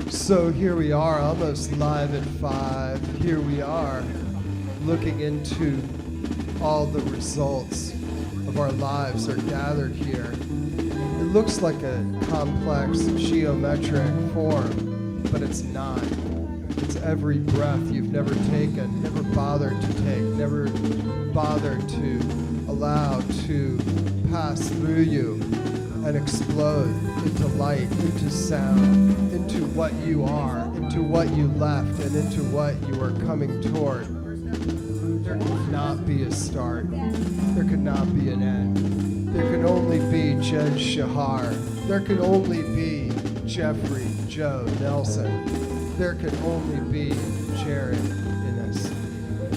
So here we are, almost live at 5. Here we are, looking into all the results of our lives are gathered here. It looks like a complex geometric form, but it's not. It's every breath you've never taken, never bothered to take, never bothered to allow to pass through you and explode into light, into sound, into what you are, into what you left, and into what you are coming toward. There could not be a start. There could not be an end. There could only be Jed Shahar. There could only be Jeffrey Joe Nelson. There could only be Jared Innes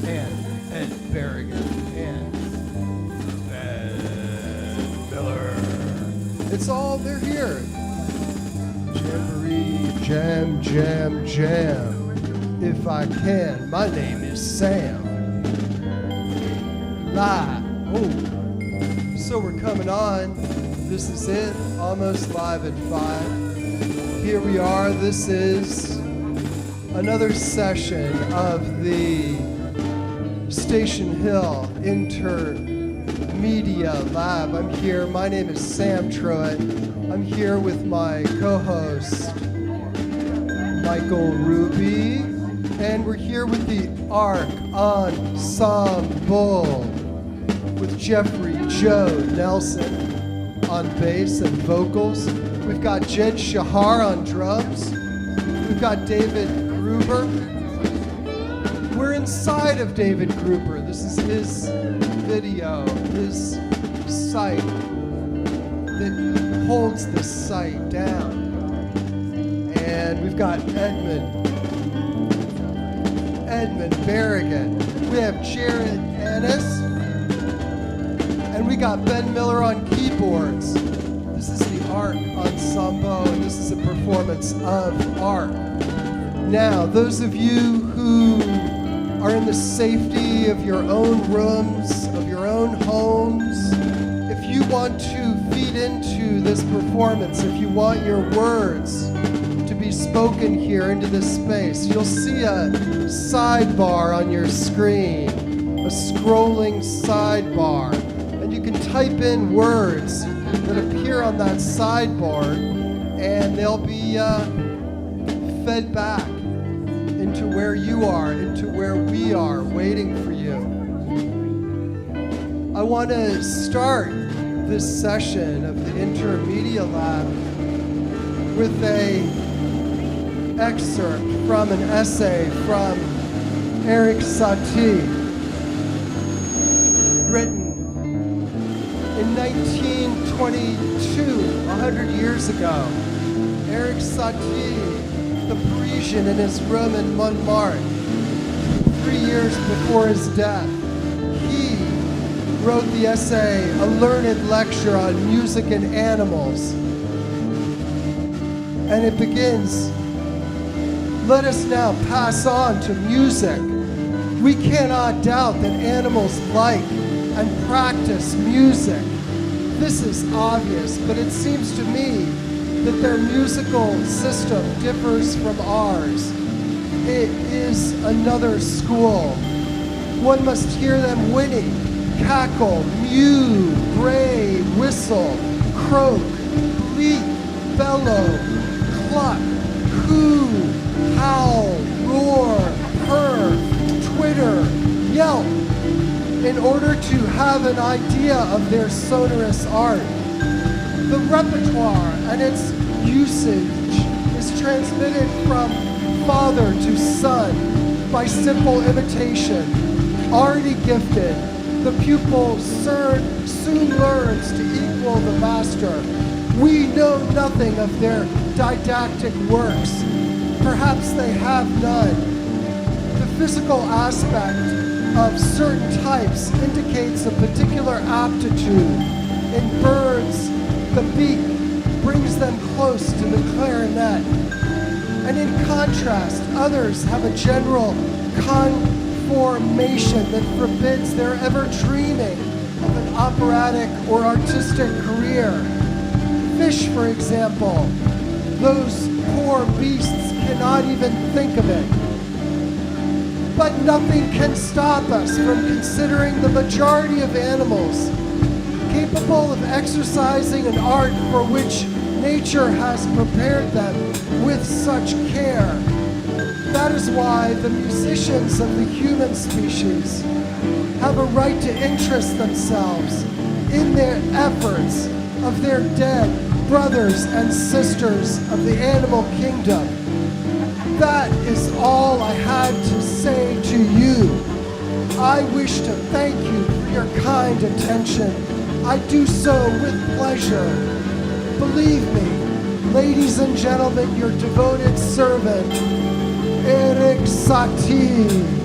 and Ed Berrigan and Ben Miller. It's all, they're here. Jamboree, jam, jam, jam. If I can, my name is Sam. Live. Oh, so we're coming on. This is it, almost live at 5. Here we are. This is another session of the Station Hill Intermedia Lab. I'm here. My name is Sam Truitt. I'm here with my co-host, Michael Ruby, and we're here with the Arc Ensemble with Jeffrey Joe Nelson on bass and vocals. We've got Jed Shahar on drums. We've got David Gruber. We're inside of David Gruber. This is his video, his site that holds the site down. And we've got Edmund Berrigan. We have Jared Ennis. And we got Ben Miller on keyboards. This is the Arc Ensemble, and this is a performance of Arc. Now, those of you who are in the safety of your own rooms, of your own homes, if you want to feed into this performance, if you want your words to be spoken here into this space, you'll see a sidebar on your screen, a scrolling sidebar, and you can type in words that appear on that sidebar, and they'll be fed back into where you are, into where we are, waiting for you. I want to start this session of the Intermedia Lab with an excerpt from an essay from Eric Satie, written in 1922, 100 years ago. Eric Satie, the Parisian, in his room in Montmartre, 3 years before his death, he wrote the essay, A Learned Lecture on Music and Animals. And it begins, let us now pass on to music. We cannot doubt that animals like and practice music. This is obvious, but it seems to me that their musical system differs from ours. It is another school. One must hear them whinny, cackle, mew, bray, whistle, croak, bleat, bellow, cluck, coo, howl, roar, purr, twitter, yelp, in order to have an idea of their sonorous art. The repertoire and its usage is transmitted from father to son by simple imitation. Already gifted, the pupil soon learns to equal the master. We know nothing of their didactic works. Perhaps they have none. The physical aspect of certain types indicates a particular aptitude. In birds, the beak brings them close to the clarinet. And in contrast, others have a general conformation that forbids their ever dreaming of an operatic or artistic career. fish, for example. Those poor beasts cannot even think of it. But nothing can stop us from considering the majority of animals capable of exercising an art for which nature has prepared them with such care. That is why the musicians of the human species have a right to interest themselves in their efforts of their dead brothers and sisters of the animal kingdom. That is all I had to say to you. I wish to thank you for your kind attention. I do so with pleasure. Believe me, ladies and gentlemen, your devoted servant, Eric Satie.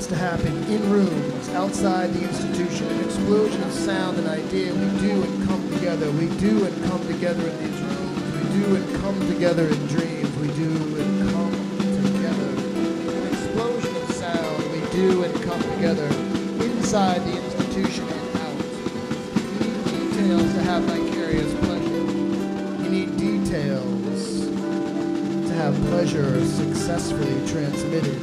To happen in rooms outside the institution, an explosion of sound and idea. We do and come together. We do and come together in these rooms. We do and come together in dreams. We do and come together. An explosion of sound. We do and come together inside the institution and out. You need details to have vicarious pleasure. You need details to have pleasure successfully transmitted.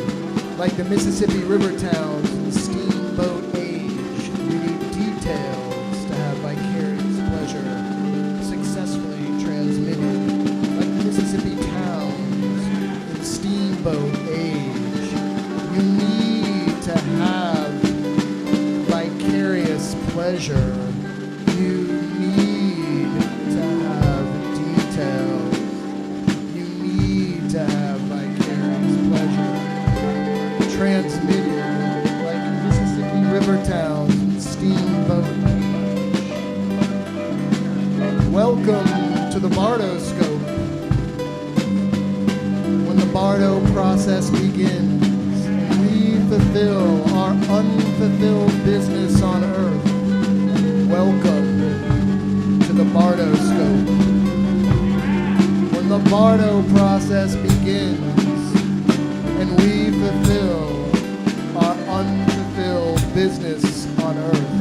Like the Mississippi river towns in the steamboat age, you need details to have vicarious pleasure successfully transmitted. Like the Mississippi towns in the steamboat age, you need to have vicarious pleasure. You need to have details. You need to have vicarious pleasure transmitted like Mississippi river towns and steamboat. Welcome to the Bardoscope. When the Bardo process begins and we fulfill our unfulfilled business on earth, welcome to the Bardoscope. When the Bardo process begins and we fulfill our unfulfilled business on earth.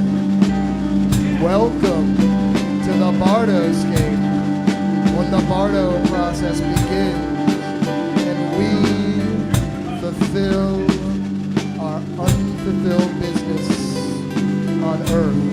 Welcome to the Bardoscape, when the Bardo process begins and we fulfill our unfulfilled business on earth.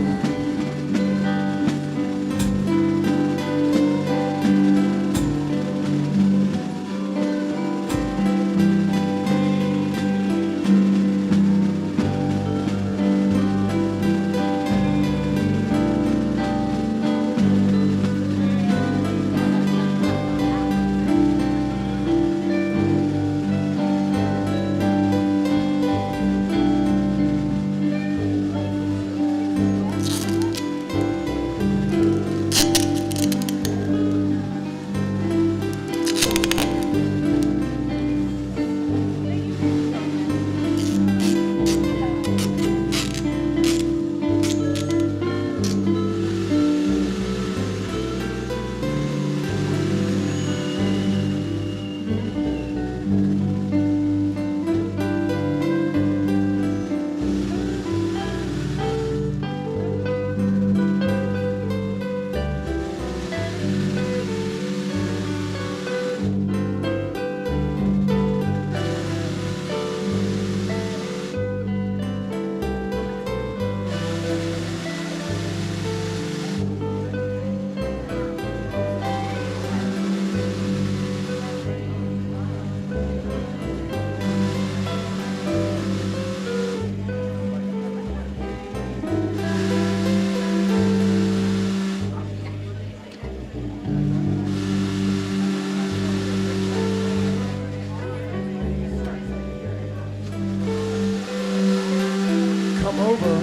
Come over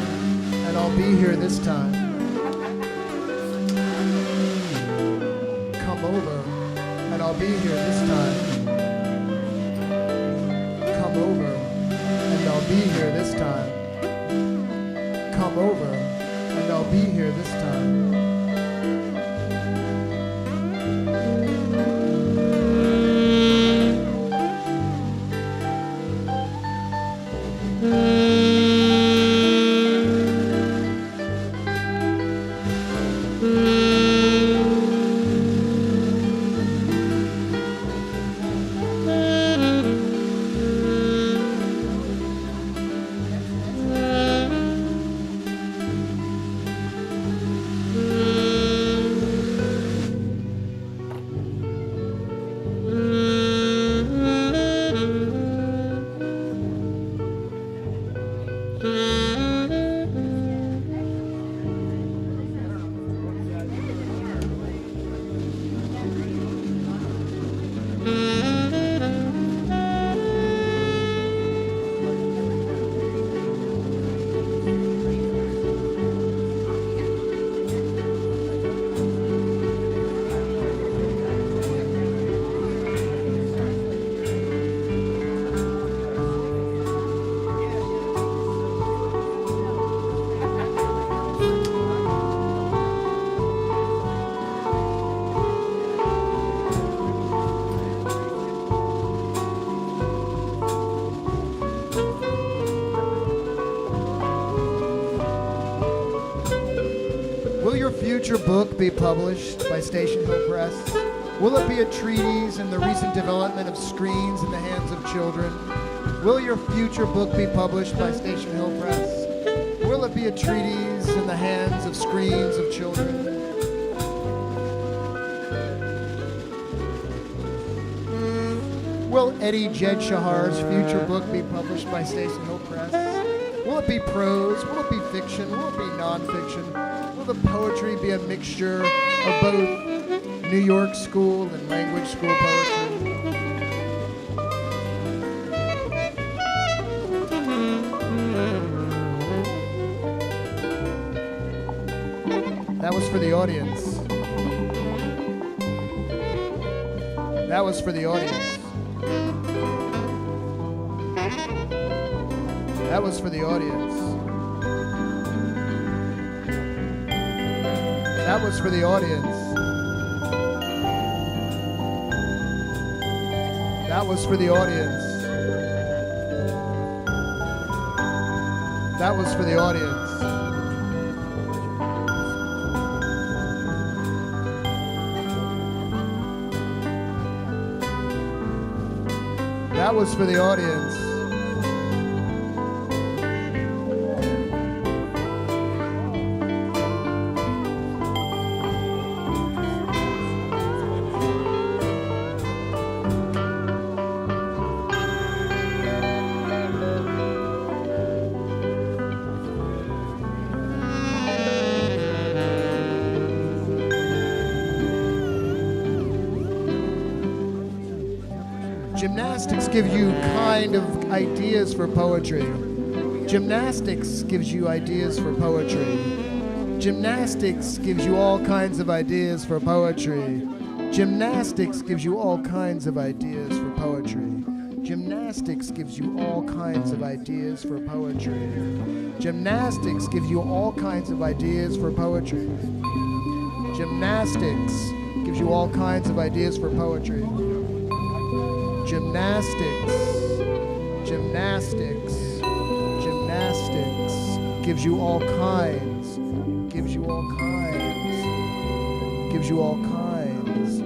and I'll be here this time. Come over and I'll be here this time. Come over and I'll be here this time. Come over and I'll be here this time. Will your future book be published by Station Hill Press? Will it be a treatise in the recent development of screens in the hands of children? Will your future book be published by Station Hill Press? Will it be a treatise in the hands of screens of children? Will Eddie Jedshahar's future book be published by Station Hill Press? Will it be prose? Will it be fiction? Will it be nonfiction? Will the poetry be a mixture of both New York school and language school poetry? That was for the audience. That was for the audience. That was for the audience. That was for the audience. That was for the audience. That was for the audience. That was for the audience. Gymnastics give you kind of ideas for poetry. Gymnastics gives you ideas for poetry. Gymnastics gives you all kinds of ideas for poetry. Gymnastics gives you all kinds of ideas for poetry. Gymnastics gives you all kinds of ideas for poetry. Gymnastics gives you all kinds of ideas for poetry. Gymnastics gives you all kinds of ideas for poetry. Gymnastics, gymnastics, gymnastics gives you all kinds, gives you all kinds, gives you all kinds,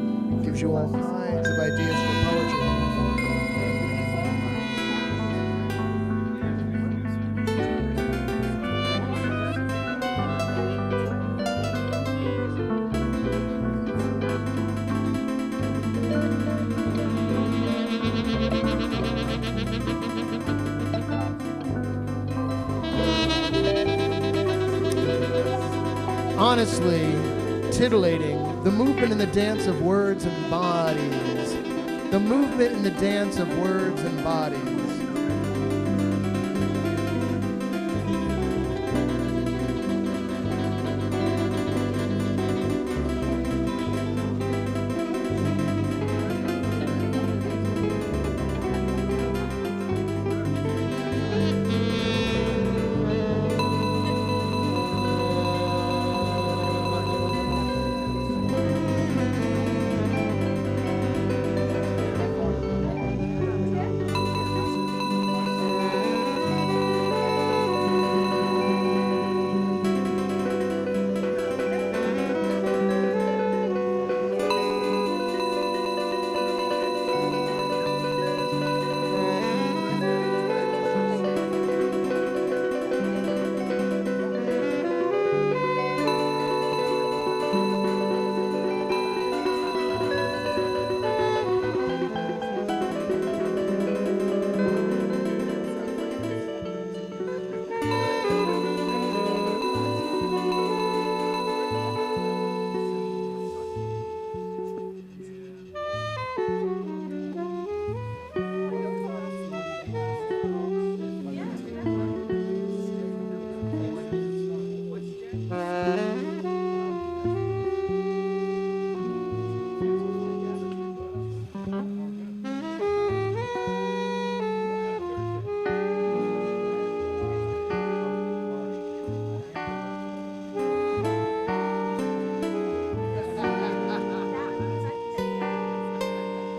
gives you all kinds of ideas for poetry. Honestly, titillating, the movement and the dance of words and bodies. The movement and the dance of words and bodies.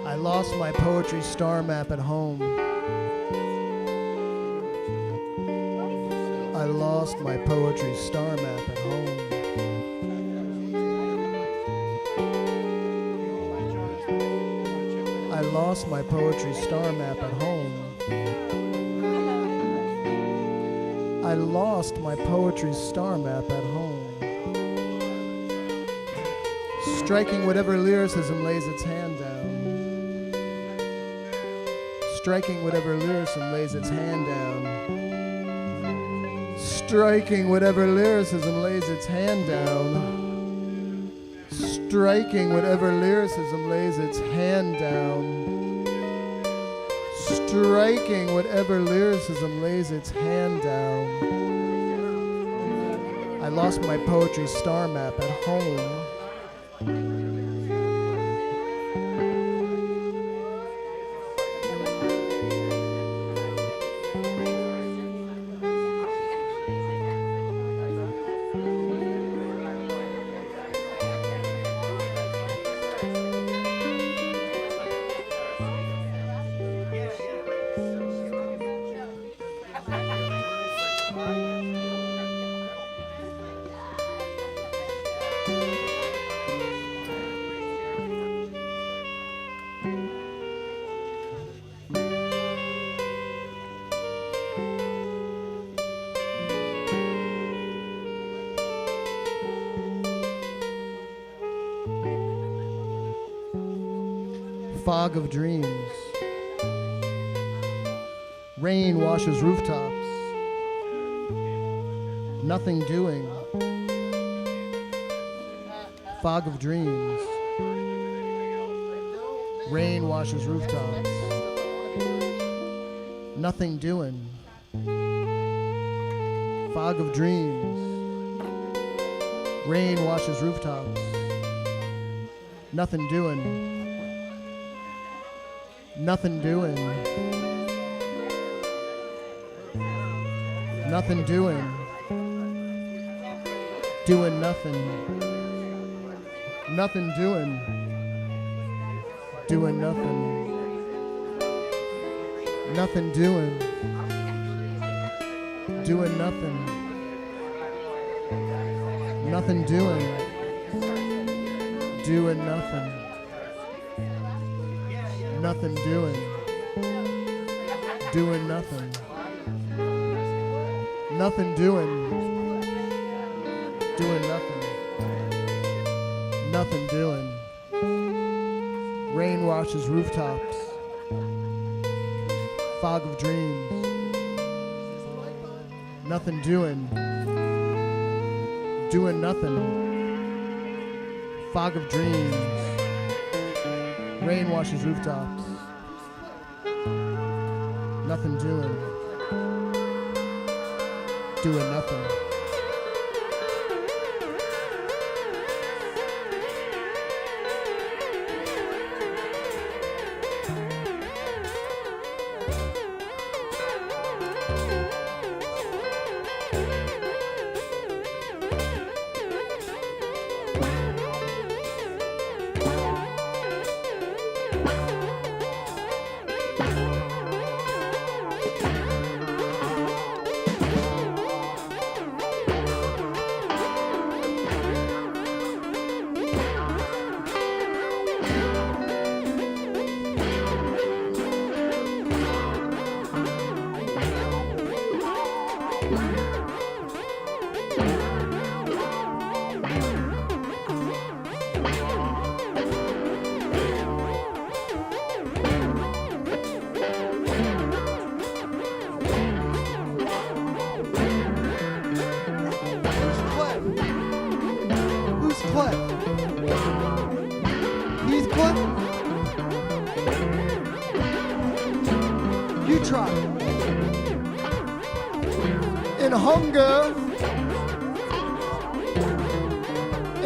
I lost my poetry star map at home. I lost my poetry star map at home. I lost my poetry star map at home. I lost my poetry star map at home. Striking whatever lyricism lays its hand down. Striking whatever lyricism lays its hand down. Striking whatever lyricism lays its hand down. Striking whatever lyricism lays its hand down. Striking whatever lyricism lays its hand down. I lost my poetry star map at home. Fog of dreams. Rain washes rooftops. Nothing doing. Fog of dreams. Rain washes rooftops. Nothing doing. Fog of dreams. Rain washes rooftops. Nothing doing. Nothing doing. Nothing doing. Doing nothing. Nothing doing. Doing nothing. Nothing doing. Doing nothing. Nothing doing. Doing nothing. Nothing doing. Doing nothing. Nothing doing. Doing nothing. Nothing doing. Rain washes rooftops. Fog of dreams. Nothing doing. Doing nothing. Fog of dreams. Rain washes rooftops. Nothing doing. Doing nothing.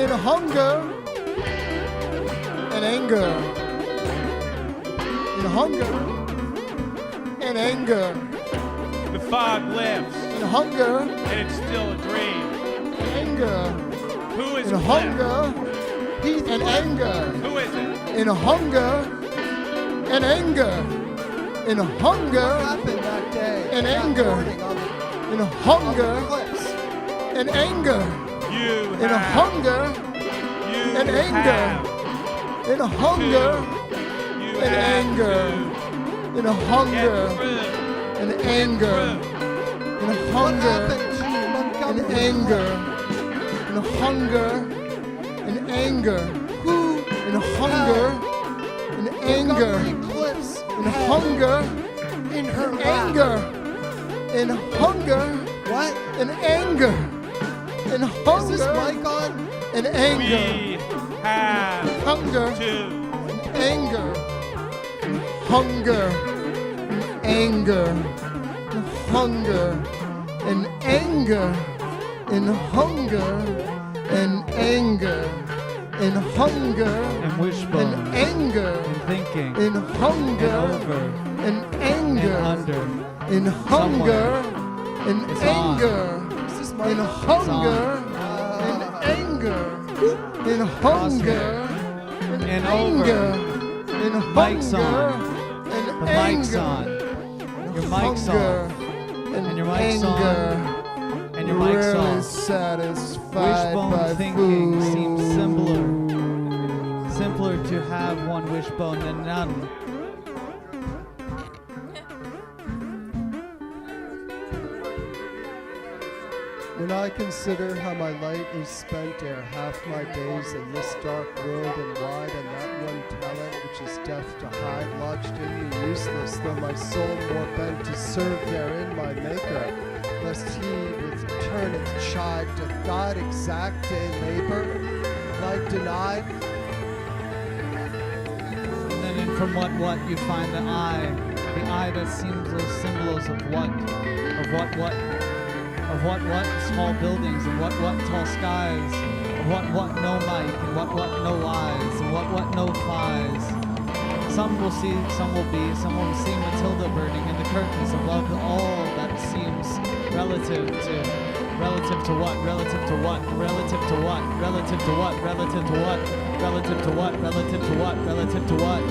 In hunger, and anger. In hunger and anger. The fog lifts. In hunger and it's still a dream. Anger. Who is in hunger and anger. Who is it? In hunger and anger. In hunger happened that day? and anger. In hunger and anger. You in have. Hunger You and anger. have. In hunger You and have anger. In hunger Get through. and anger. In hunger and anger. In hunger and anger. Who In hunger and anger. Cliff's In hunger in her and lap? anger. In hunger What? and anger. In Is hunger this mic on? and anger. We have Hunger to. and anger. In hunger and anger. In hunger and anger. In hunger and anger. In hunger and wishbone and anger. and thinking In hunger and over and anger. and under. In hunger and It's anger. Is this mic In on? hunger and anger. In hunger and And anger. In Mic's hunger on. and The mic's anger. on. Your mic's Hunger on. and your mic's anger. And your mic's Rarely on. satisfied by Wishbone thinking food. seems simpler to have one wishbone than none. When I consider how my light is spent ere half my days in this dark world and wide, and that one talent which is death to hide, lodged in me useless, though my soul more bent to serve therein my Maker. Lest he with turneth chide doth God exact day labor, life denied. And then in from what you find the eye that seems those symbols of what small buildings, and what tall skies, of what no might, and what no eyes, and what no flies. Some will see, some will be, some will see Matilda burning in the curtains above all that seems relative to what, relative to what, relative to what, relative to what, relative to what, relative to what, relative to what, relative to what,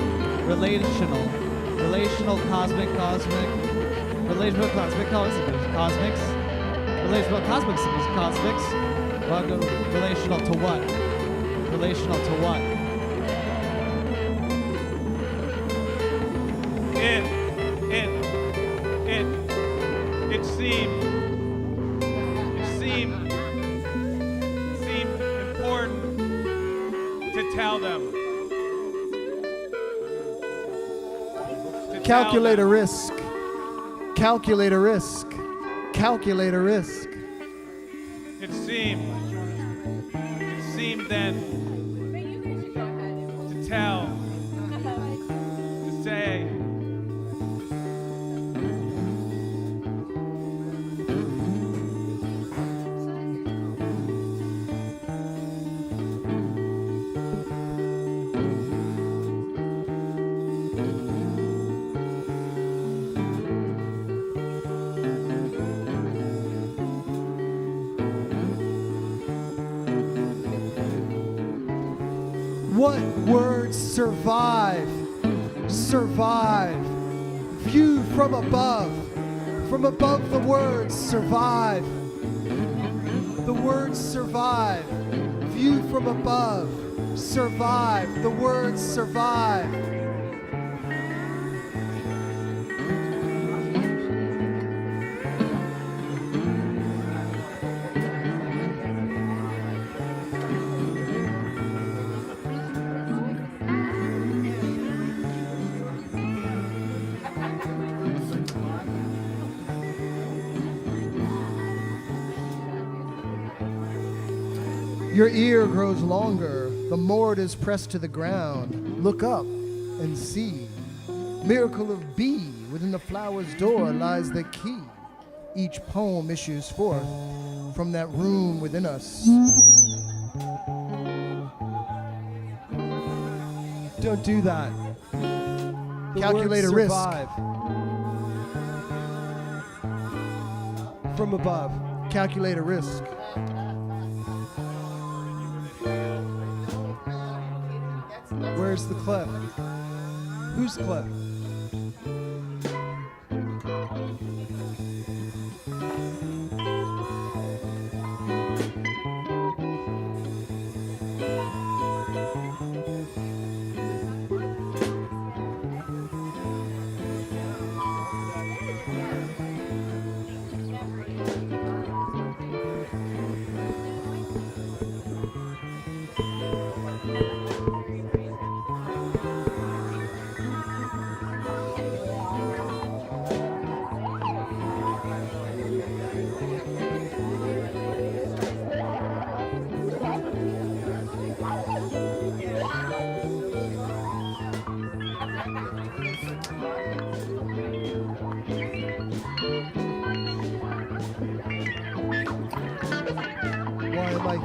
relational, cosmic, relational, cosmics, relational, cosmics, relational to what, relational to what. It seemed important to tell them. Calculate a risk. Calculate a risk. Calculate a risk. It seemed then to tell, to say. What words survive? Survive. View from above. From above the words survive. The words survive. View from above. Survive. The words survive. Your ear grows longer, the more it is pressed to the ground. Look up and see. Miracle of bee, within the flower's door lies the key. Each poem issues forth from that room within us. Don't do that. Calculate a risk. From above. Calculate a risk. Where's the cliff? Whose cliff?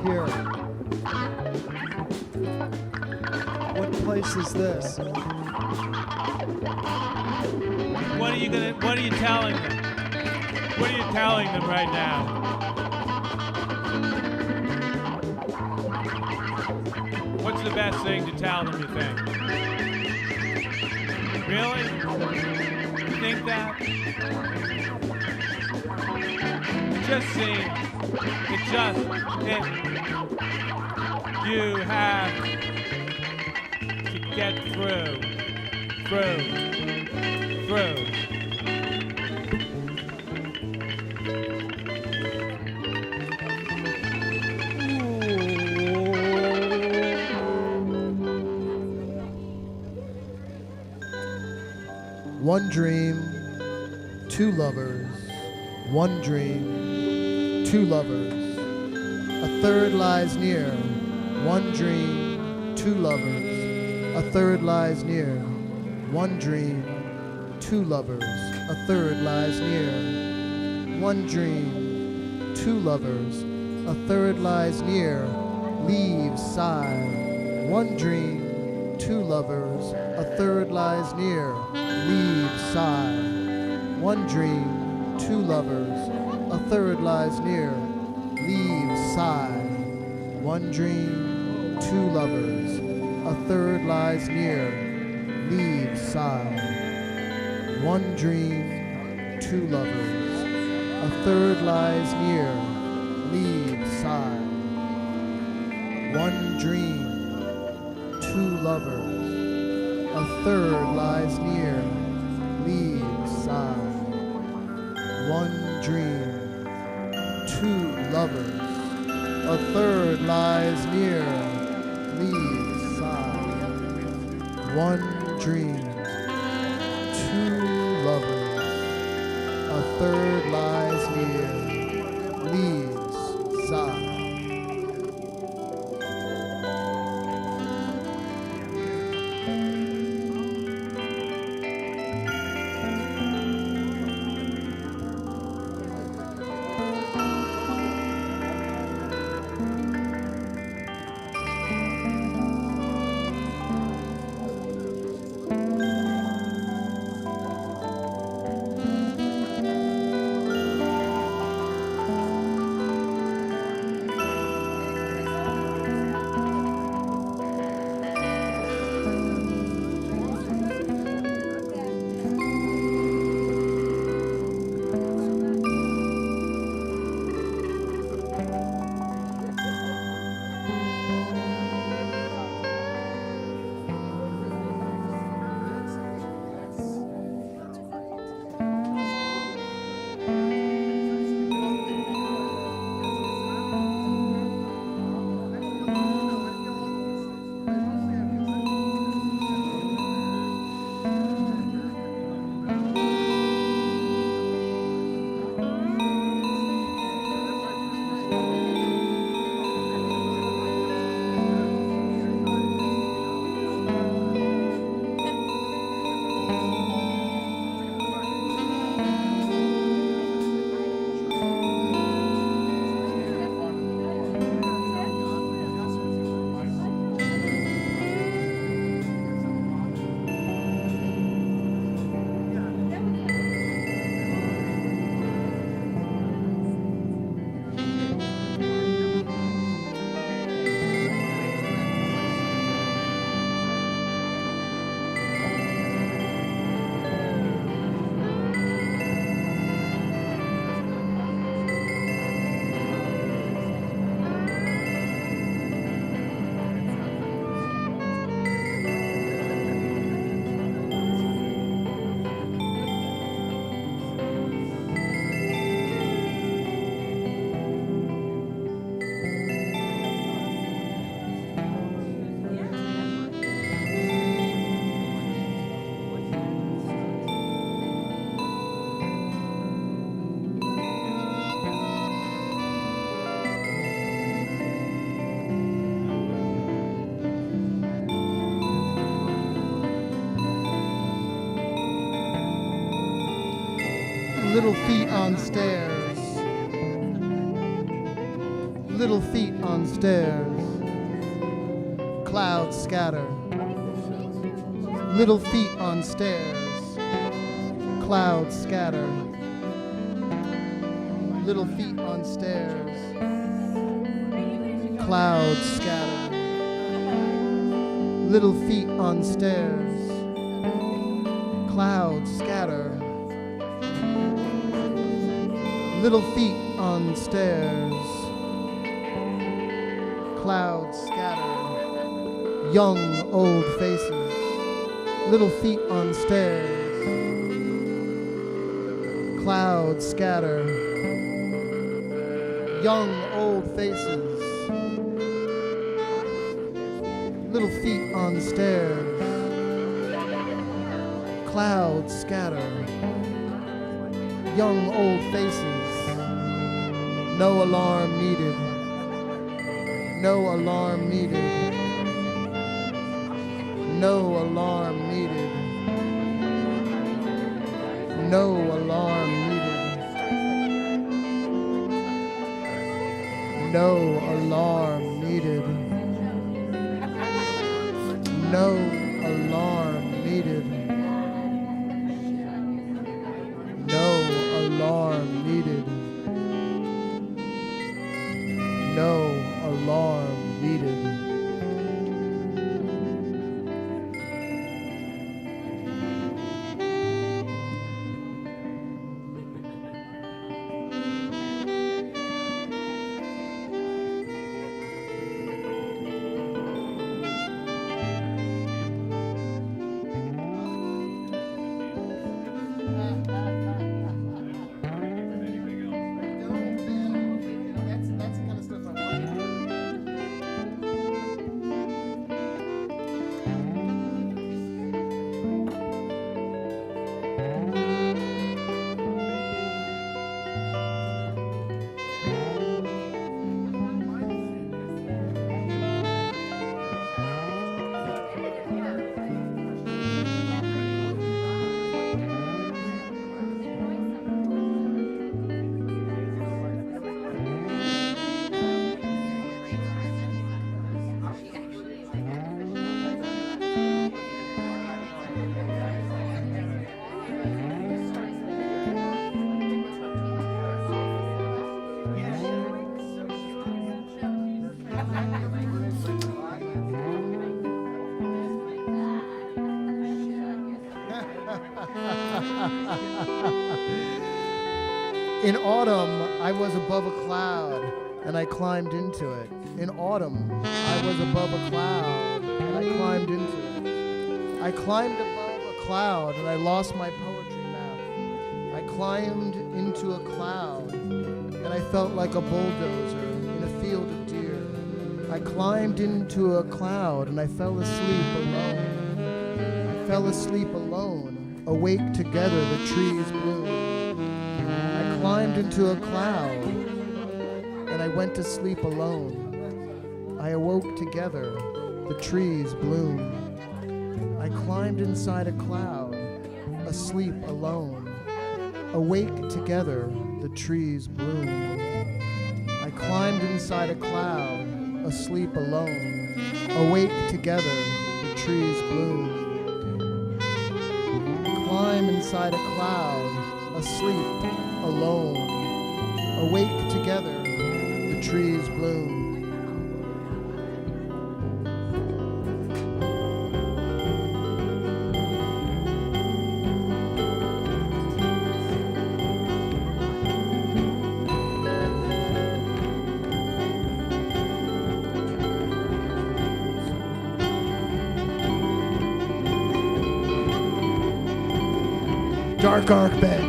Here. What place is this? What are you telling them? What are you telling them right now? What's the best thing to tell them, you think? Really? You think that? You have to get through. One dream, two lovers. One dream, two lovers. A third lies near. One dream, two lovers. A third lies near. One dream, two lovers. A third lies near. One dream, two lovers. A third lies near. Leaves sigh. One dream, two lovers. A third lies near. Leaves sigh. One dream, two lovers. A third lies near. Leaves sigh. One dream, two lovers. A third lies near. Leaves sigh. One dream, two lovers. A third lies near. Leaves sigh. One dream, two lovers. A third lies near. Leaves sigh. One dream, two lovers. A third lies near. Leaves sigh. One dream, two lovers. A third lies near. Leaves sigh. Little feet on stairs. Little feet on stairs. Clouds scatter. Little feet on stairs. Clouds scatter. Little feet on stairs. Clouds scatter. Little feet on stairs. Clouds scatter. Little feet on stairs. Clouds scatter. Young old faces. Little feet on stairs. Clouds scatter. Young old faces. Little feet on stairs. clouds scatter. Young, old faces. No alarm needed. No alarm needed. No alarm needed. No alarm needed. No alarm needed. No alarm needed. No alarm needed. No alarm needed. That's the kind of stuff I want. In autumn, I was above a cloud, and I climbed into it. In autumn, I was above a cloud, and I climbed into it. I climbed above a cloud, and I lost my poetry map. I climbed into a cloud, and I felt like a bulldozer in a field of deer. I climbed into a cloud, and I fell asleep alone. I fell asleep alone. Awake together, the trees bloom. I climbed into a cloud, and I went to sleep alone. I awoke together, the trees bloom. I climbed inside a cloud, asleep alone. Awake together, the trees bloom. I climbed inside a cloud, asleep alone. Awake together, the trees bloom. Climb inside a cloud, asleep alone. Awake together, the trees bloom. Dark arc bed.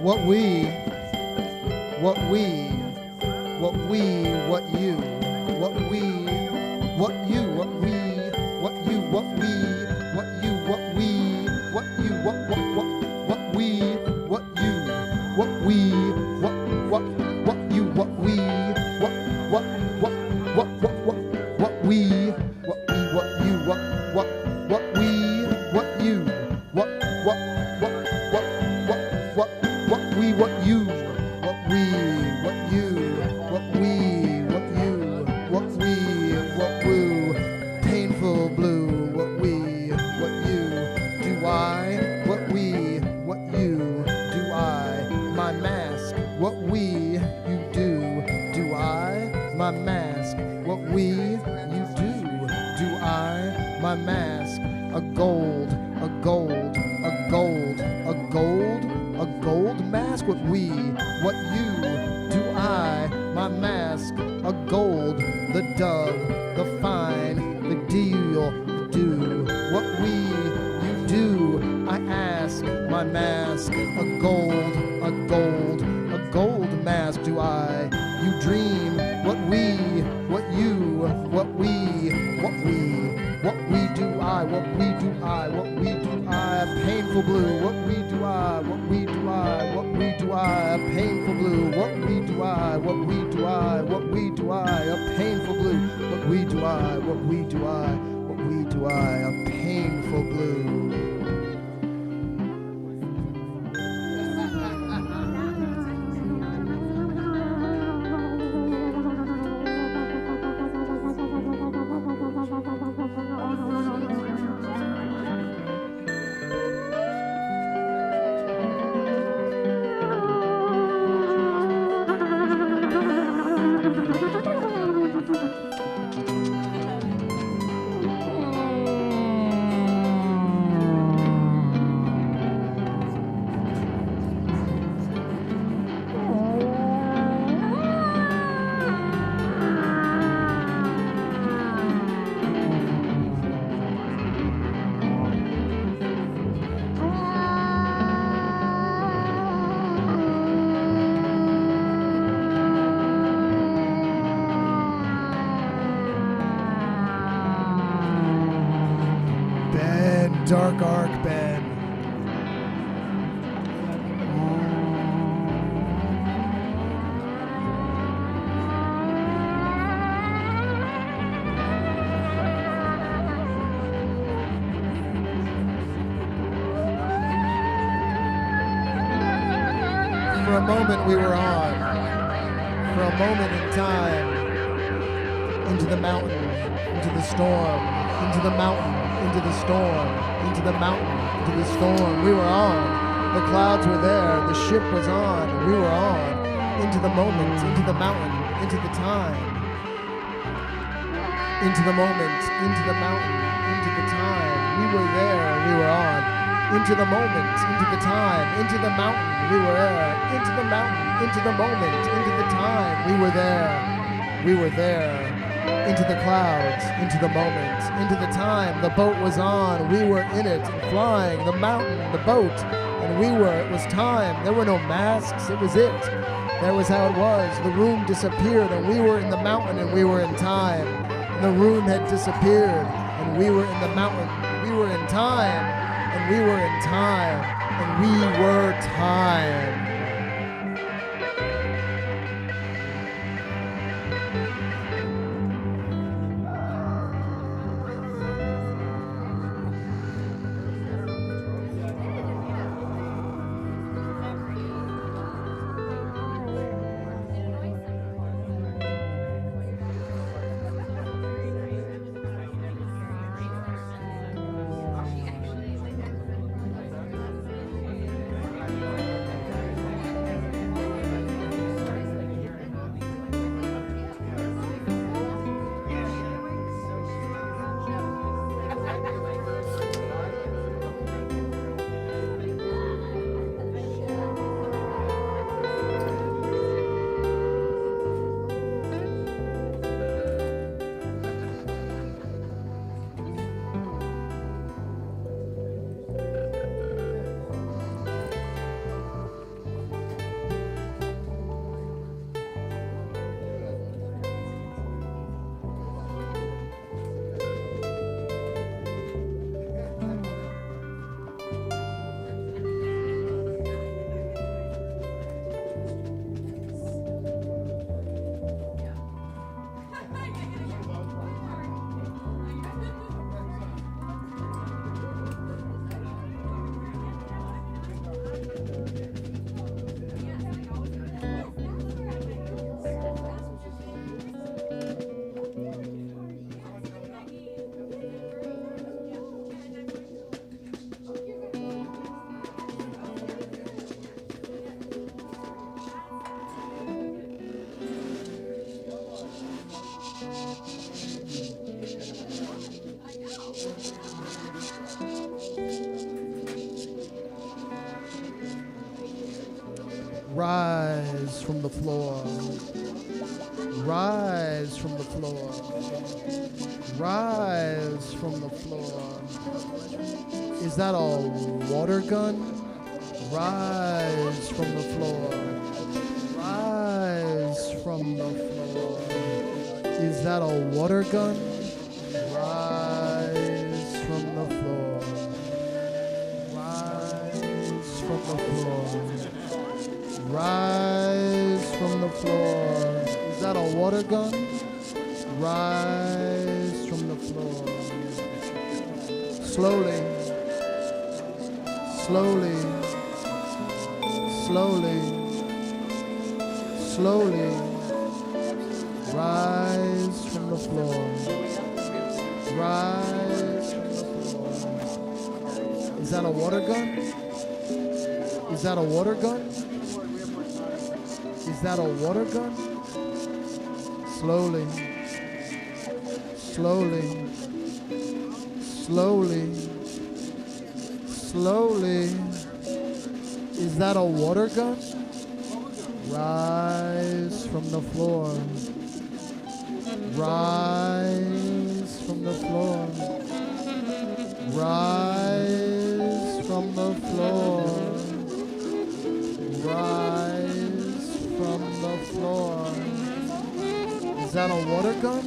What we, what we, what we, what you, what we, what you, what we, what you, what we, what you, what we, what you, what we, what you, what we, what you, what we, what we, what you, what we, what you, what we, what you, what we, what you, what we, what you, what we, what woo, painful blue, what we, what you, do I, what we, what you, do I, my mask, what we, you do I, my mask, what we, you do I, my mask, a gold, a gold, a gold, a gold, a gold mask, what we, what you, do I, my mask, a gold, the dove, the fine, the deal, do, what we, you do, I ask, my mask, a gold, a gold, a gold mask, do I, you dream, what we, what you, what we do I, what we do I, what we do I, a painful blue, what we do I, what we do I, what we do I, a painful blue, what we do I, what we do I, what we do I, a painful blue, what we do I, what we do I, what we do I, a painful blue. Dark arc, Ben. For a moment we were on. For a moment in time. Into the mountain, into the storm, into the mountain, into the storm, into the mountain, into the storm. We were on. The clouds were there. The ship was on. We were on. Into the moment, into the mountain, into the time. Into the moment, into the mountain, into the time. We were there. We were on. Into the moment, into the time, into the mountain. We were there. Into the mountain, into the moment, into the time. We were there. We were there. Into the clouds, into the moment, into the time. The boat was on, we were in it, flying, the mountain, the boat, and we were, it was time. There were no masks, it was it. That was how it was. The room disappeared, and we were in the mountain, and we were in time. And the room had disappeared, and we were in the mountain. We were in time, and we were in time, and we were time. from the floor. Rise from the floor. Rise from the floor. Is that a water gun? Rise from the floor. Rise from the floor. Is that a water gun? Rise from the floor. Rise from the floor. Rise from the floor. Is that a water gun? Rise from the floor. Slowly. Slowly. Slowly. Slowly. Rise from the floor. Rise from the floor. Is that a water gun? Is that a water gun? Is that a water gun? Slowly. Slowly. Slowly. Slowly. Is that a water gun? Rise from the floor. Rise from the floor. Rise from the floor. Rise from the floor. Is that a water gun?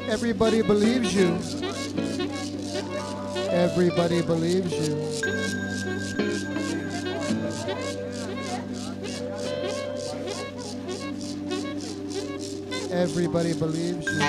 Everybody believes you. Everybody believes you. Everybody believes you.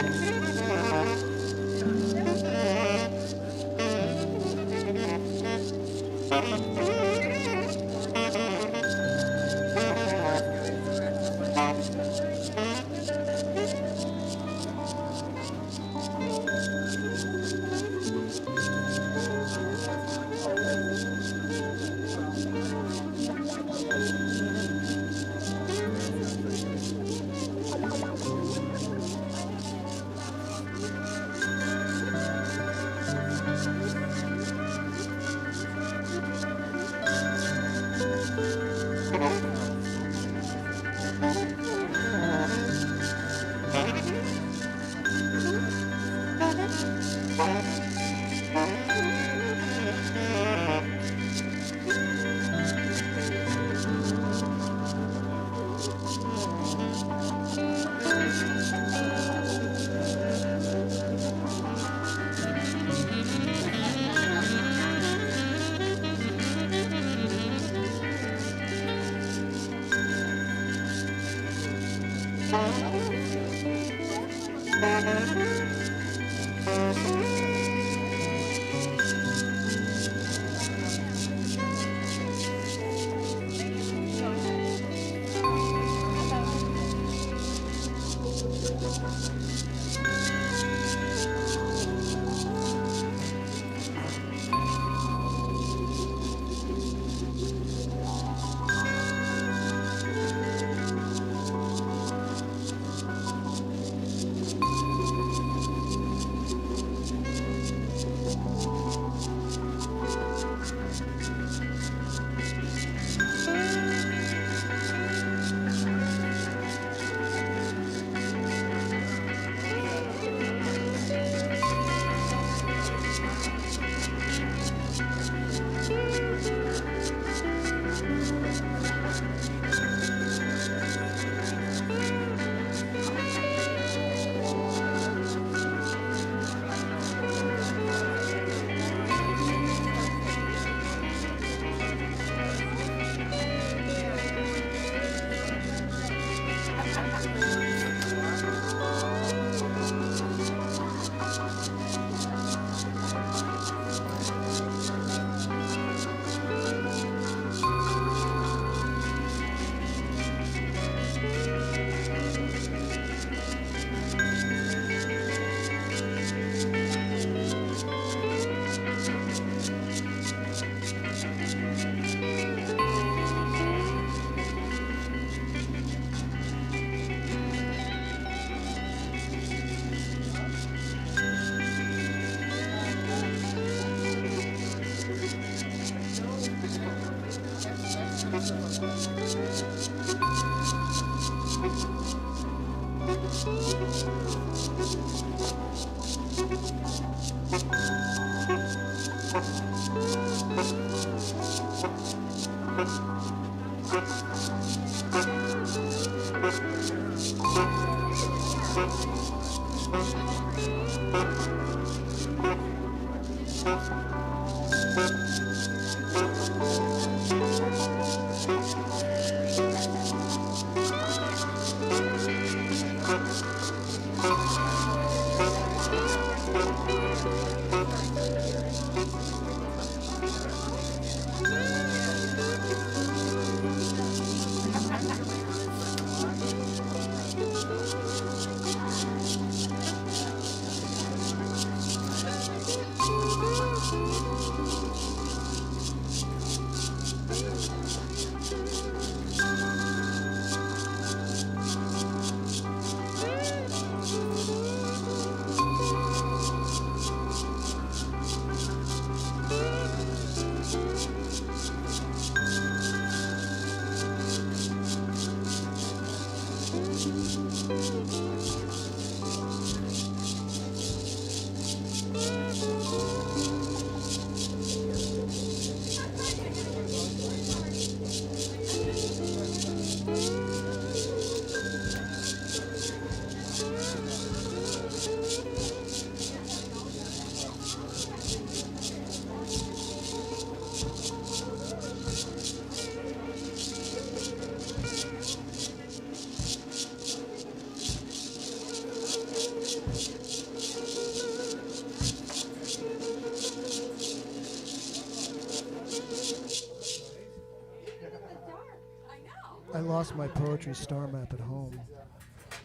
I lost my poetry star map at home.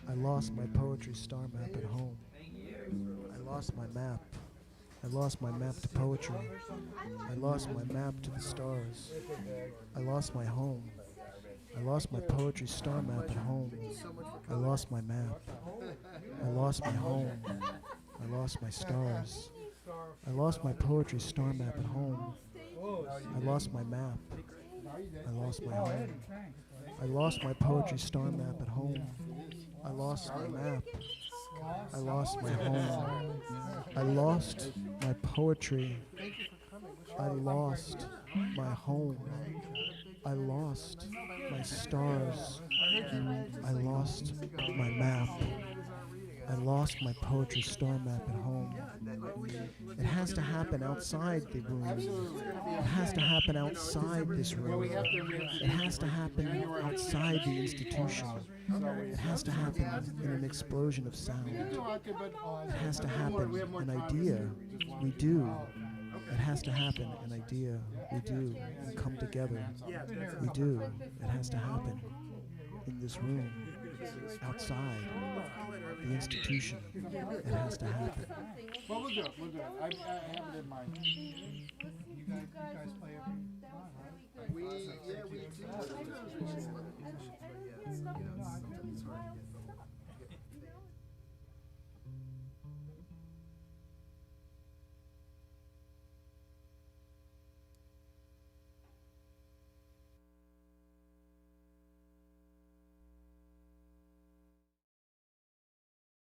I lost my poetry star map at home. I lost my map. I lost my map to poetry. I lost my map to the stars. I lost my home. I lost my poetry star map at home. I lost my map. I lost my home. I lost my stars. I lost my poetry star map at home. I lost my map. I lost my home. I lost my poetry star map at home. I lost my map. I lost my home. I lost my poetry. I lost my home. I lost my stars. I lost my map. I lost my poetry star map at home. It has to happen outside the room. It has to happen outside this room. It has to happen outside the institution. It has to happen in an explosion of sound. It has to happen an idea. We do. It has to happen an idea. We do. We come together. We do. It has to happen in this room. Outside the institution. It has to happen. Well, we'll do it. We'll do it. I have it in mind. You guys play every We do. no, I really